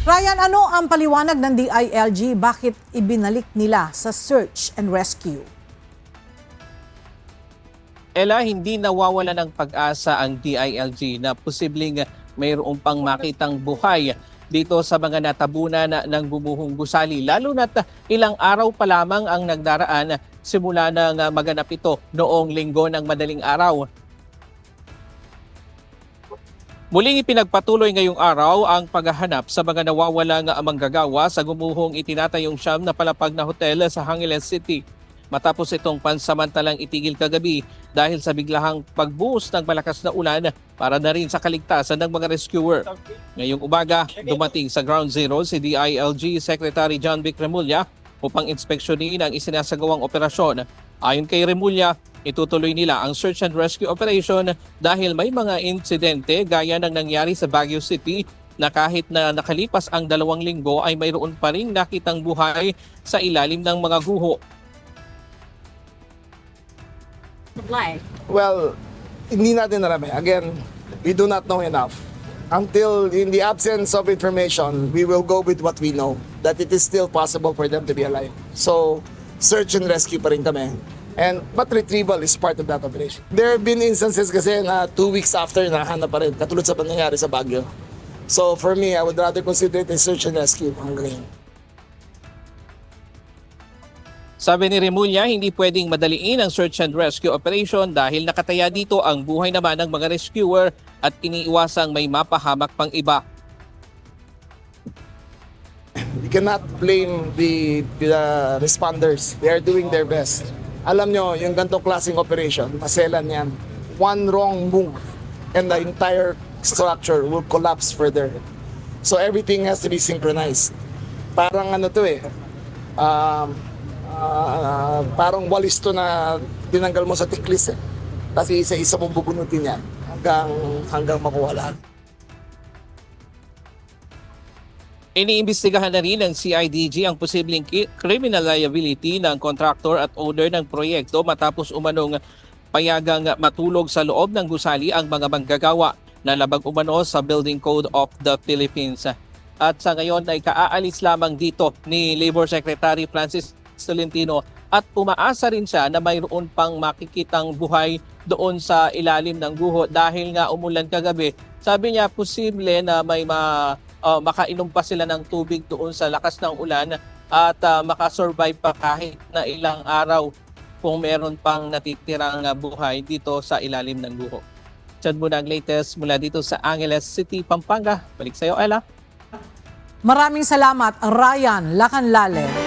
Ryan, ano ang paliwanag ng DILG? Bakit ibinalik nila sa search and rescue? Ella, hindi nawawala ng pag-asa ang DILG na posibleng mayroong pang makitang buhay dito sa mga natabunan ng bumuhong gusali. Lalo na't ilang araw pa lamang ang nagdaraan simula nang maganap ito noong linggo ng madaling araw. Muling ipinagpatuloy ngayong araw ang paghahanap sa mga nawawalang manggagawa sa gumuhong itinatayong siyam na palapag na hotel sa Angeles City. Matapos itong pansamantalang itigil kagabi dahil sa biglahang pagbuhos ng malakas na ulan para na rin sa kaligtasan ng mga rescuer. Ngayong umaga, dumating sa Ground Zero si DILG Secretary John Vic Remulla upang inspeksyonin ang isinasagawang operasyon. Ayon kay Remulla, itutuloy nila ang search and rescue operation dahil may mga insidente gaya ng nangyari sa Baguio City na kahit na nakalipas ang 2 linggo ay mayroon pa ring nakitang buhay sa ilalim ng mga guho. Well, hindi natin alam eh. Again, we do not know enough. Until in the absence of information, we will go with what we know, that it is still possible for them to be alive. So, search and rescue pa rin kami. But retrieval is part of that operation. There have been instances kasi na 2 weeks after nahanap pa rin, katulad sa nangyari sa Baguio. So for me, I would rather consider it a search and rescue hanggang ngayon. Sabi ni Remulla, hindi pwedeng madaliin ang search and rescue operation dahil nakataya dito ang buhay naman ng mga rescuer at iniiwasang may mapahamak pang iba. You cannot blame the responders. They are doing their best. Alam nyo, yung ganitong klaseng operation, maselan yan. One wrong move and the entire structure will collapse further. So everything has to be synchronized. Parang ano to eh, parang walis to na tinanggal mo sa tiklis eh. Kasi isa-isa mong bubunutin yan hanggang makuha lahat. Iniimbestigahan na rin ng CIDG ang posibleng criminal liability ng contractor at owner ng proyekto matapos umanong payagang matulog sa loob ng gusali ang mga manggagawa na labag umano sa Building Code of the Philippines. At sa ngayon ay kaaalis lamang dito ni Labor Secretary Francis Tolentino at umaasa rin siya na mayroon pang makikitang buhay doon sa ilalim ng guho dahil nga umulan kagabi. Sabi niya posible na may makainom pa sila ng tubig doon sa lakas ng ulan at makasurvive pa kahit na ilang araw kung meron pang natitirang buhay dito sa ilalim ng guho. Diyan muna ang latest mula dito sa Angeles City, Pampanga. Balik sa iyo, Ella. Maraming salamat, Ryan Lacanlale.